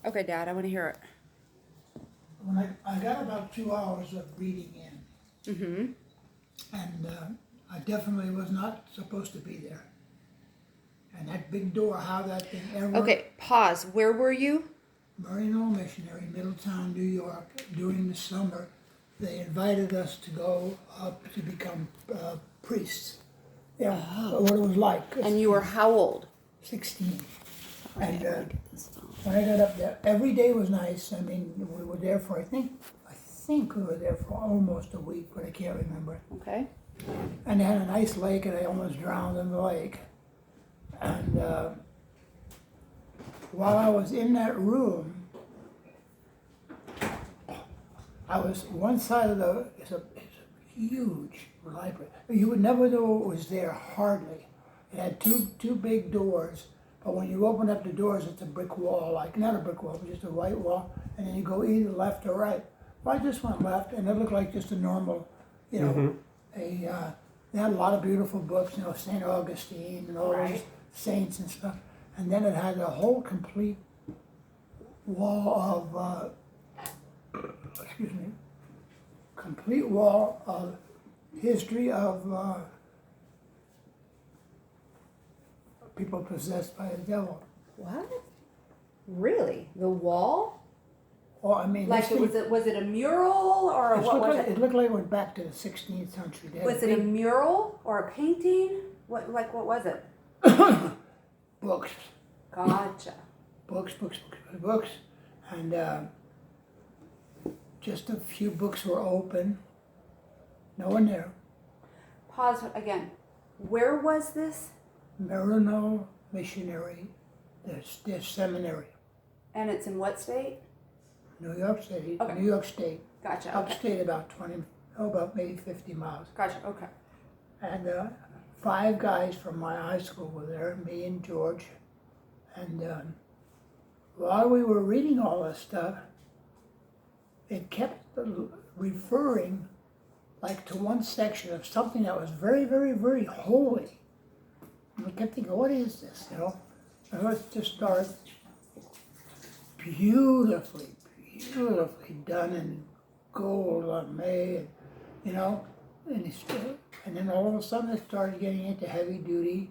Okay, Dad, I want to hear it. When I got about 2 hours of reading in, Mm-hmm. and I definitely was not supposed to be there. And that big door, how that thing ever... Okay, pause. Where were you? Maryknoll Missionary, Middletown, New York, during the summer, they invited us to go up to become priests. Yeah, so what it was like. And you were how old? 16. Okay, And I wanna get this phone. when I got up there, every day was nice. I mean, we were there for, I think we were there for almost a week, but I can't remember. Okay. And they had a nice lake, and I almost drowned in the lake. And while I was in that room, I was one side of it's a huge library. You would never know it was there, hardly. It had two big doors, but when you open up the doors, it's a brick wall, like not a brick wall, but just a white wall, and then you go either left or right. Well, I just went left, and it looked like just a normal, you know, they had a lot of beautiful books, you know, St. Augustine and all those saints and stuff. And then it had a whole complete wall of, complete wall of history of people possessed by the devil. What? Really? The wall? Well, I mean, Like, was it a mural or what was it? It looked like it went back to the 16th century. Was it a mural or a painting? What was it? Books. Gotcha. Books. And just a few books were open. No one there. Pause again. Where was this? Maryknoll Missionary, their seminary. And it's in what state? New York City, Okay. New York State. Gotcha. Okay. Upstate about about maybe 50 miles. Gotcha. Okay. And 5 guys from my high school were there, me and George. And while we were reading all this stuff, it kept referring like to one section of something that was very, very, very holy. And we kept thinking, what is this, you know? And it just started beautifully done in gold made, you know? And then all of a sudden it started getting into heavy duty.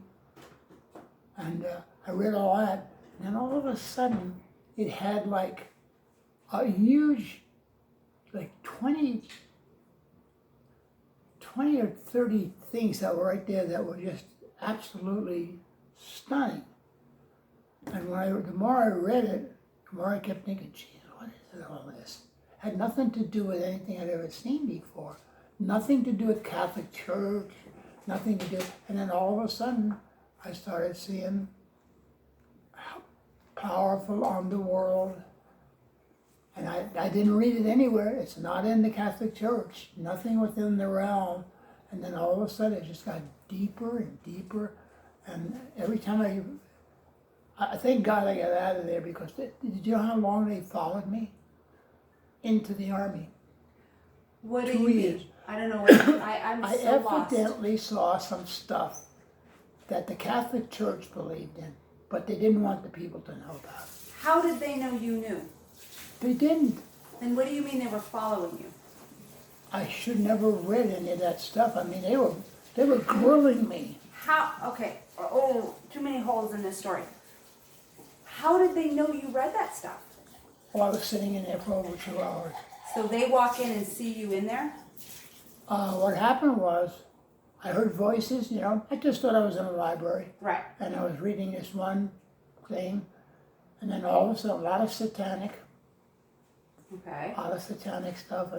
And I read all that. And then all of a sudden it had like a huge, like 20 or 30 things that were right there that were just absolutely stunning. And the more I read it, the more I kept thinking, geez, what is all this? Had nothing to do with anything I'd ever seen before. Nothing to do with Catholic Church, nothing to do, and then all of a sudden, I started seeing how powerful underworld. And I didn't read it anywhere. It's not in the Catholic Church. Nothing within the realm. And then all of a sudden it just got deeper and deeper. And every time I thank God I got out of there, because did you know how long they followed me? Into the army. What do 2 you years. mean? I don't know what I'm I so lost. evidently saw some stuff that the Catholic Church believed in, but they didn't want the people to know about. How did they know you knew? They didn't. And what do you mean they were following you? I should never have read any of that stuff. I mean, they were grilling me. How? Okay. Oh, too many holes in this story. How did they know you read that stuff? Well, I was sitting in there for over 2 hours. So they walk in and see you in there? What happened was, I heard voices, you know, I just thought I was in a library. Right. And I was reading this one thing, and then all of a sudden, a lot of satanic stuff,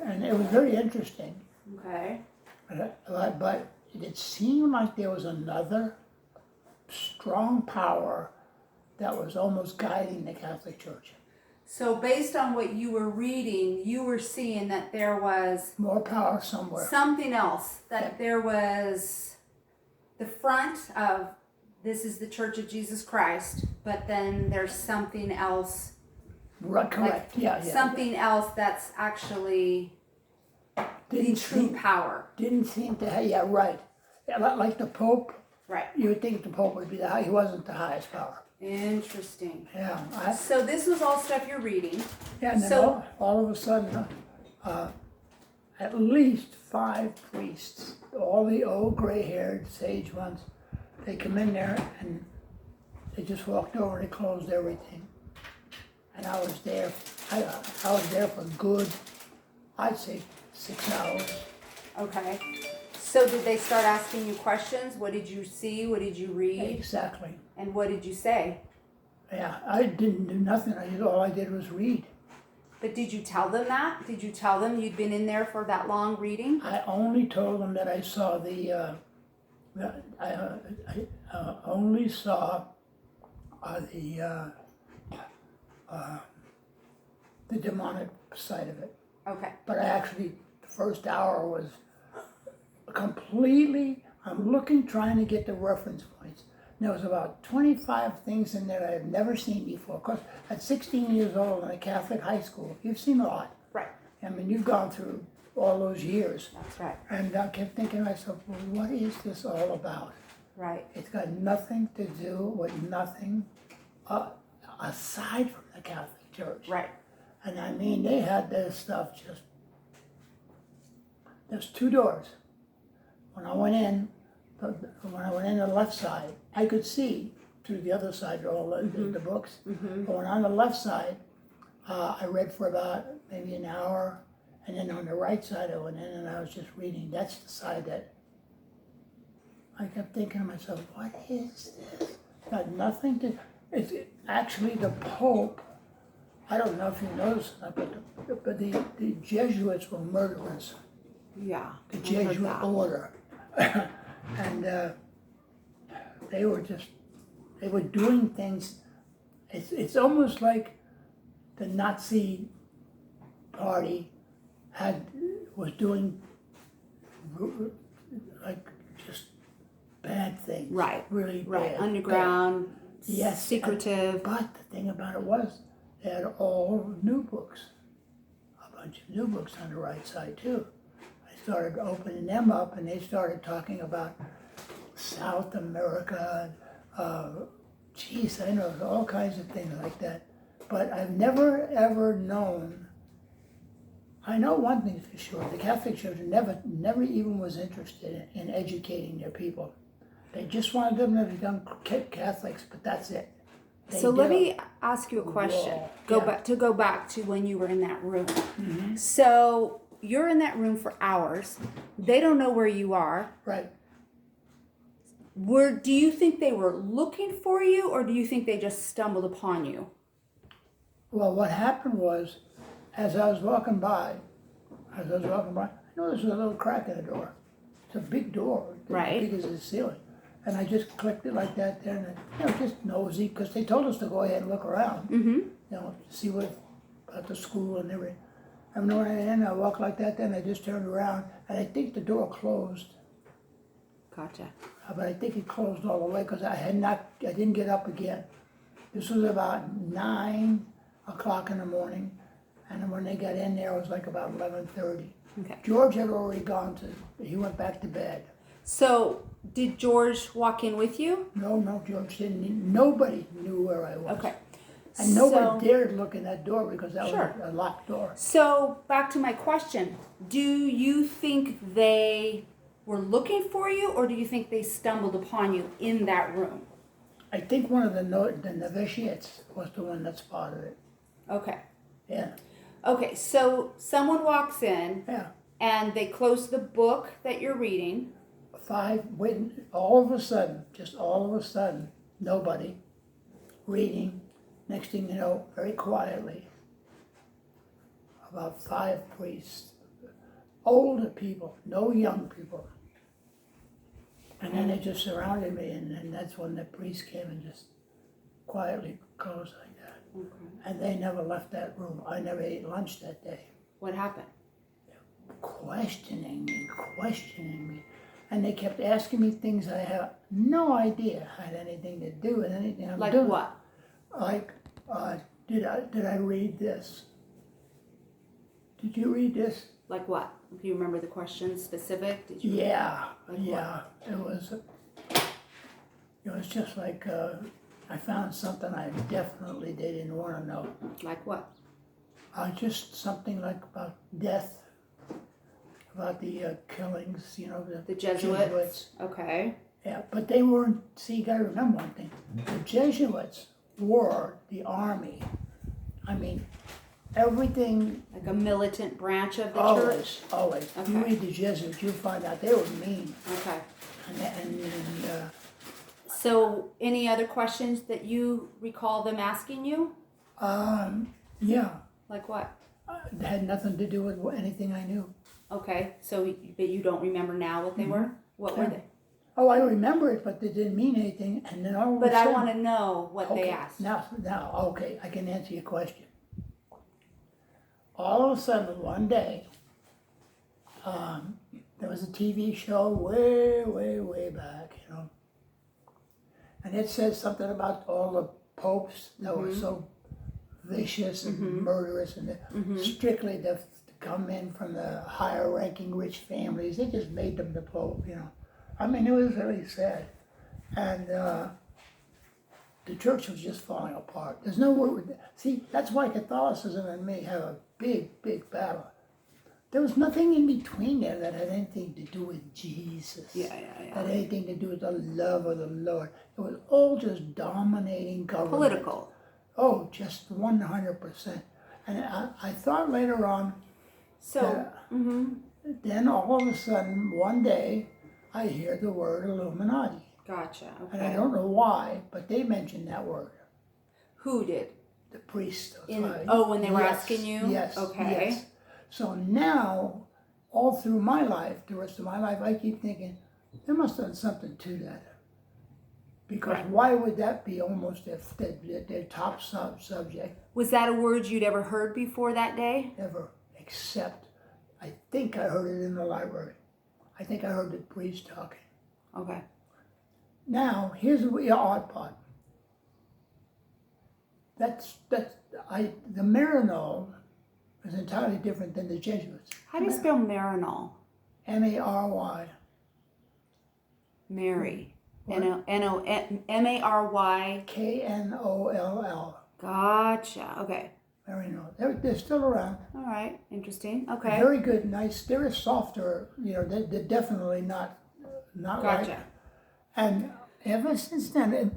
and it was very interesting. Okay. But it seemed like there was another strong power that was almost guiding the Catholic Church. So based on what you were reading, you were seeing that there was More power somewhere. something else, that there was the front of this is the Church of Jesus Christ, but then there's something else. Right, correct. Yeah. Something else that's actually the true power. Didn't seem to have, yeah, right. Yeah, like the Pope. Right. You would think the Pope would be he wasn't the highest power. Interesting. Yeah, So this was all stuff you're reading. yeah, and then So- all of a sudden, at least 5 priests, all the old gray-haired sage ones, they come in there and they just walked over, they closed everything. And I was there, I was there for good, I'd say 6 hours. Okay. So did they start asking you questions? What did you see? What did you read? Exactly. And what did you say? Yeah, I didn't do nothing, all I did was read. But did you tell them that? Did you tell them you'd been in there for that long reading? I only told them that I saw I only saw the demonic side of it. Okay. But I actually, the first hour was completely, I'm looking, trying to get the reference points. And there was about 25 things in there I had never seen before. Because at 16 years old in a Catholic high school, you've seen a lot. Right. I mean, you've gone through all those years. That's right. And I kept thinking to myself, well, what is this all about? Right. It's got nothing to do with nothing aside from the Catholic Church. Right. And I mean, they had this stuff just, there's 2 doors. When I went in, the left side, I could see through the other side all the books. Mm-hmm. But when on the left side, I read for about maybe an hour. And then on the right side, I went in and I was just reading. That's the side that I kept thinking to myself, what is this? Got nothing to, it's actually the Pope. I don't know if you noticed that, but the Jesuits were murderers. Yeah. The I heard Jesuit that. order. And they were doing things, it's almost like the Nazi party was doing like just bad things. Right. Really Right. bad. Underground. Yes. Secretive. But the thing about it was, they had all new books, a bunch of new books on the right side too. I started opening them up, and they started talking about South America. Geez, I know all kinds of things like that. But I've never ever known. I know one thing for sure: the Catholic Church never even was interested in educating their people. They just wanted them to become Catholics, but that's it. So let me ask you a question. Yeah. Go back to when you were in that room. Mm-hmm. So you're in that room for hours. They don't know where you are. Right. Do you think they were looking for you, or do you think they just stumbled upon you? Well, what happened was, as I was walking by, I noticed there was a little crack in the door. It's a big door, Right. as big as the ceiling. And I just clicked it like that there, and just nosy, because they told us to go ahead and look around, Mm-hmm. See what, about the school and everything. And when I went in, I walked like that, then I just turned around, and I think the door closed. Gotcha. But I think it closed all the way, because I didn't get up again. This was about 9 o'clock in the morning, and when they got in there, it was like about 11:30. Okay. George had already he went back to bed. So did George walk in with you? No, George didn't. Nobody knew where I was. Okay. And nobody dared look in that door because that Sure. was a locked door. So back to my question. Do you think they were looking for you, or do you think they stumbled upon you in that room? I think one of the novitiates was the one that spotted it. Okay. Yeah. Okay, so someone walks in Yeah. and they close the book that you're reading. All of a sudden, nobody reading. Next thing you know, very quietly, about 5 priests, older people, no young people. And then they just surrounded me, and then that's when the priest came and just quietly closed like that. Okay. And they never left that room. I never ate lunch that day. What happened? Questioning me. And they kept asking me things I have no idea had anything to do with anything I'm Like doing. what? Like, did I read this? Did you read this? Like what? Do you remember the question specific? Did you? Yeah, Like yeah. It was just like, I found something I definitely they didn't want to know. Like what? Just something like about death, about the killings, The Jesuits. Okay. Yeah, but they weren't, see, you gotta remember one thing. The Jesuits were the army. I mean, everything, Like a militant branch of the always, church? always. You Okay. read the Jesuits, you'll find out they were mean. Okay. And So, any other questions that you recall them asking you? yeah, Like what? it had nothing to do with anything I knew. Okay, so but you don't remember now what they were? What were Yeah. they? Oh, I remember it, but they didn't mean anything, and then all of a But I sudden. want to know what they Okay, asked. now, okay, I can answer your question. All of a sudden, one day, there was a TV show way back, and it says something about all the popes that were so vicious and murderous, and strictly to come in from the higher ranking rich families. They just made them the pope, I mean, it was really sad. And the church was just falling apart. There's no word. See, that's why Catholicism and me have a big battle. There was nothing in between there that had anything to do with Jesus. Yeah. Had anything to do with the love of the Lord. It was all just dominating government. Political. Oh, just 100%. And I thought later on, So, then all of a sudden, one day, I hear the word Illuminati. gotcha. And I Okay. don't know why, but they mentioned that word. Who did? The priest. When they were asking you? Yes. Okay. Yes. So now, all through my life, the rest of my life, I keep thinking, there must have been something to that. Because Right. why would that be almost their top subject Was that a word you'd ever heard before that day? ever, except I think I heard it in the library. I think I heard the priest talking. Okay. Now, here's the odd part. The Maryknoll is entirely different than the Jesuits. How do you spell Maryknoll? Mary. Mary. What? Mary. Knoll. Gotcha. Okay. Maryknoll. They're still around. All right. Interesting. Okay. Very good, nice. They're softer. They're definitely not Gotcha. like. And ever since then,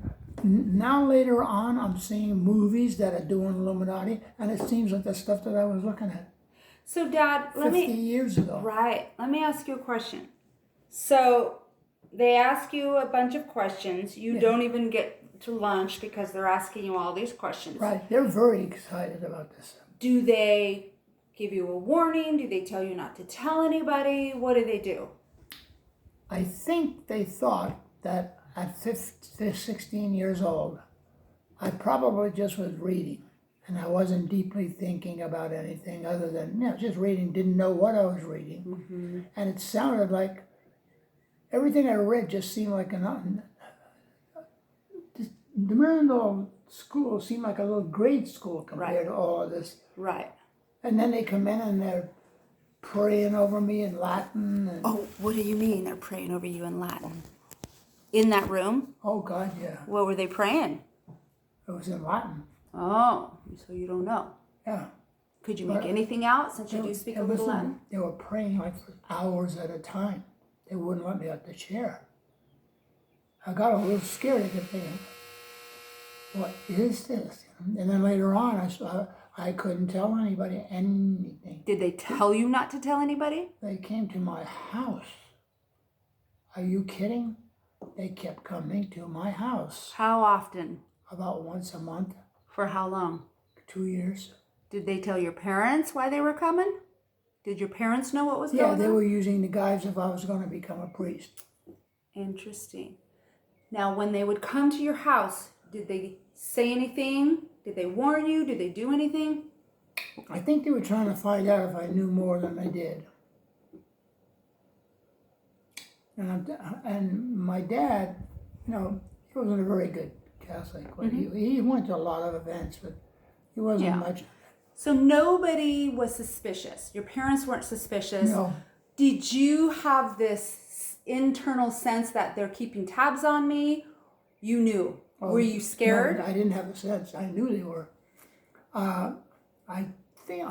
now later on, I'm seeing movies that are doing Illuminati, and it seems like the stuff that I was looking at So, Dad, 50 years ago. Right. Let me ask you a question. So, they ask you a bunch of questions. You don't even get to lunch because they're asking you all these questions. Right. They're very excited about this. Do they give you a warning? Do they tell you not to tell anybody? What do they do? I think they thought that at 16 years old, I probably just was reading, and I wasn't deeply thinking about anything other than, just reading, didn't know what I was reading. And it sounded like, everything I read just seemed like the Maryknoll school seemed like a little grade school compared to all of this. Right. And then they come in and they're praying over me in Latin. And, Oh, what do you mean they're praying over you in Latin? In that room? oh God, yeah. What were they praying? It was in Latin. Oh, so you don't know. Yeah. Could you make anything out since you do speak a little Latin? They were praying like for hours at a time. They wouldn't let me out the chair. I got a little scared. I kept thinking, what is this? And then later on, I couldn't tell anybody anything. Did they tell you not to tell anybody? They came to my house. Are you kidding? They kept coming to my house How often? about once a month, For how long? 2 years. Did they tell your parents why they were coming? Did your parents know what was going Yeah, on? they were using the guise if I was going to become a priest. Interesting. Now, when they would come to your house, did they say anything? Did they warn you? Did they do anything? I think they were trying to find out if I knew more than I did. And my dad, he wasn't a very good Catholic. But he went to a lot of events, but he wasn't much. So nobody was suspicious. Your parents weren't suspicious. No. Did you have this internal sense that they're keeping tabs on me? You knew Were you scared? No, I didn't have a sense. I knew they were. I think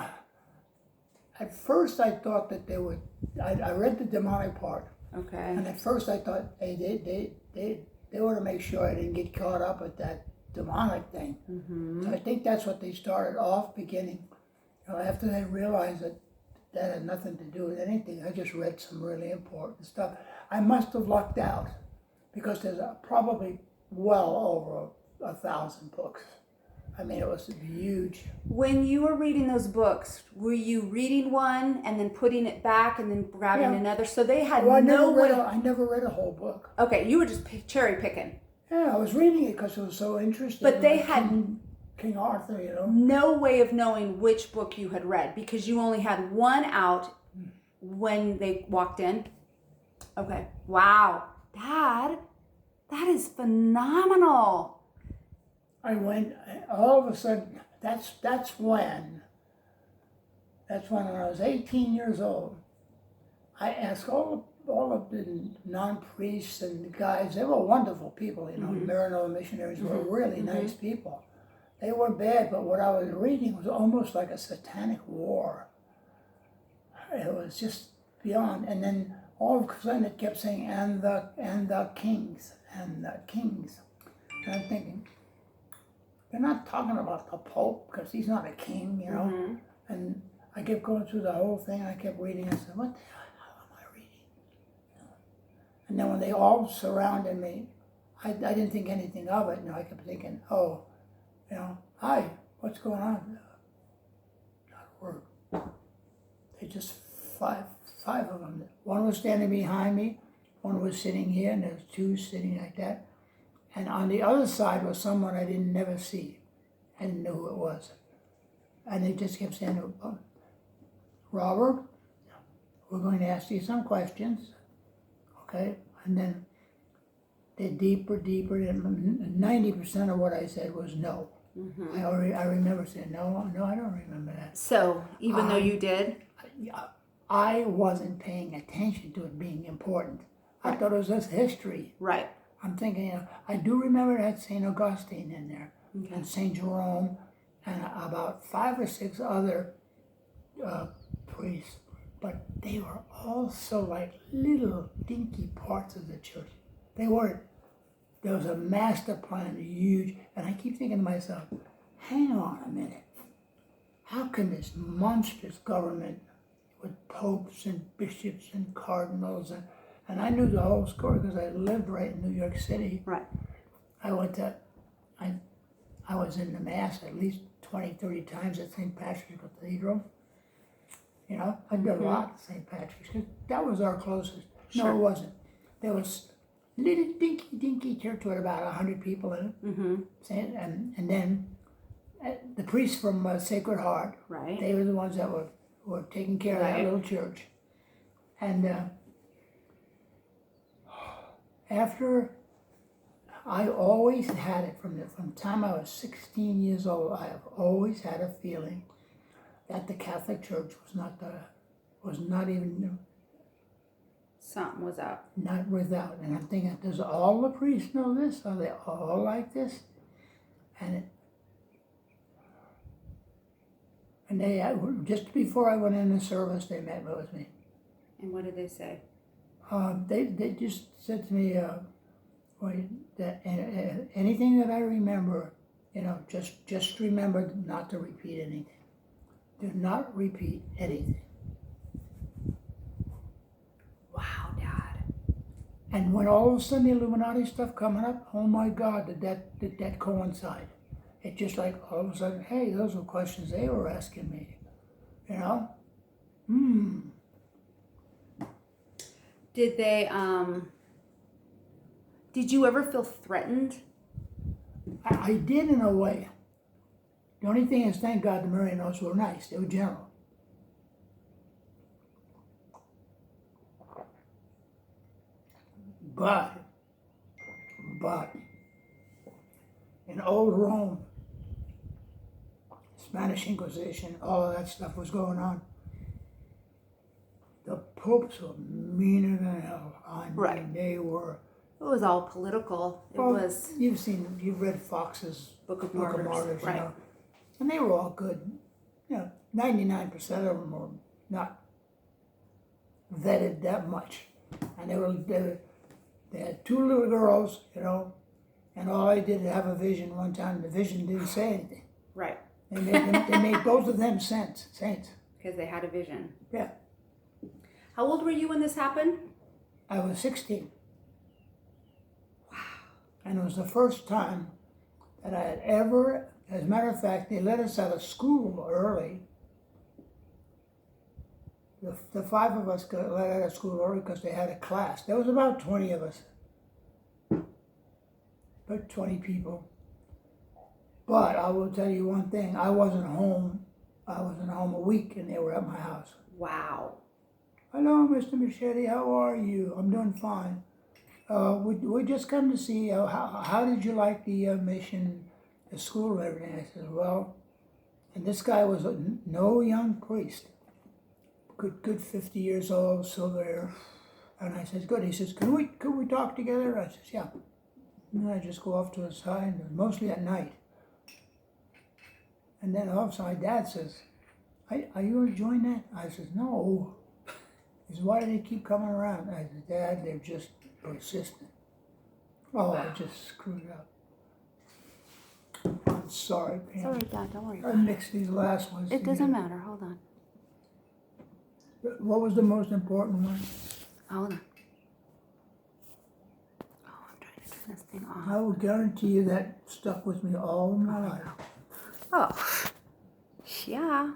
at first I thought that they would. I read the demonic part, Okay. and at first I thought, hey, they want to make sure I didn't get caught up with that demonic thing. Mm-hmm. So I think that's what they started off beginning. After they realized that that had nothing to do with anything, I just read some really important stuff. I must have lucked out because there's probably well over 1,000 books. I mean, it was huge. When you were reading those books, were you reading one and then putting it back and then grabbing another? So they had I no way. I never read a whole book. Okay, you were just cherry picking. Yeah, I was reading it because it was so interesting. But they like had King Arthur, no way of knowing which book you had read because you only had one out when they walked in. Okay. Wow. Dad, that is phenomenal. I went, all of a sudden, that's when I was 18 years old, I asked all of the non-priests and the guys, they were wonderful people, Maryknoll missionaries were really nice people. They weren't bad, but what I was reading was almost like a satanic war. It was just beyond, and then all of a sudden it kept saying, and the kings, and the kings. And I'm thinking, they're not talking about the Pope, because he's not a king, And I kept going through the whole thing, I kept reading, I said, what the hell am I reading? And then when they all surrounded me, I didn't think anything of it, I kept thinking, hi, what's going on? Not a word. They just, five of them. One was standing behind me, one was sitting here, and there was two sitting like that. And on the other side was someone I didn't never see. I didn't know who it was. And they just kept saying, Robert, we're going to ask you some questions, okay? And then they're deeper, and 90% of what I said was no. Mm-hmm. I remember saying, no, I don't remember that. So, even though you did? I wasn't paying attention to it being important. I thought it was just history. Right. I'm thinking, I do remember that St. Augustine in there, and St. Jerome, and about 5 or 6 other priests, but they were also like little dinky parts of the church. They weren't. There was a master plan, huge, and I keep thinking to myself, hang on a minute. How can this monstrous government with popes and bishops and cardinals and I knew the whole story because I lived right in New York City. Right. I was in the Mass at least 20, 30 times at St. Patrick's Cathedral. I did a lot at St. Patrick's. That was our closest. Sure. No, it wasn't. There was a little dinky church with about 100 people in it. Mm-hmm. And then the priests from Sacred Heart, right. They were the ones that were taking care of that little church. And after, I always had it from the time I was 16 years old. I have always had a feeling that the Catholic Church was not even. Something was up. Not without, and I'm thinking, does all the priests know this? Are they all like this? And they just before I went in the service, they met with me. And what did they say? They just said to me, that anything that I remember, just remember not to repeat anything. Do not repeat anything. Wow, Dad. And when all of a sudden the Illuminati stuff coming up, oh my God, did that coincide? It just like all of a sudden, hey, those were questions they were asking me, Did they, did you ever feel threatened? I did in a way. The only thing is, thank God the Maryknolls were nice. They were gentle. But in old Rome, Spanish Inquisition, all of that stuff was going on. The popes were meaner than hell. I mean, right. They were It was all political. It Well, was you've read Fox's Book of Book of Martyrs, Martyrs, right? you know, and they were all good. 99% of them were not vetted that much, and they had two little girls, and all I did was have a vision one time. The vision didn't say anything. Right. They made both of them saints. Because they had a vision. Yeah. How old were you when this happened? I was 16. Wow. And it was the first time that I had ever, as a matter of fact, they let us out of school early. The five of us got let out of school early because they had a class. There was about 20 of us. About 20 people. But I will tell you one thing, I wasn't home. I wasn't home a week and they were at my house. Wow. Hello, Mr. Machete, how are you? I'm doing fine. We just come to see how did you like the mission, the school and everything? I said, well, and this guy was no young priest. Good 50 years old, silver hair. And I said, good. He says, could we talk together? I says, yeah. And I just go off to the side, mostly at night. And then all of a sudden my dad says, are you enjoying that? I says, no. He says, why do they keep coming around? I said, Dad, they're just persistent. Oh, I just screwed up. I'm sorry, Pam. It's all right, Dad. Don't worry. I mixed these last ones It doesn't together. matter. Hold on. What was the most important one? Hold on. Oh, I'm trying to turn this thing off. I will guarantee you that stuck with me all my life. Oh, yeah.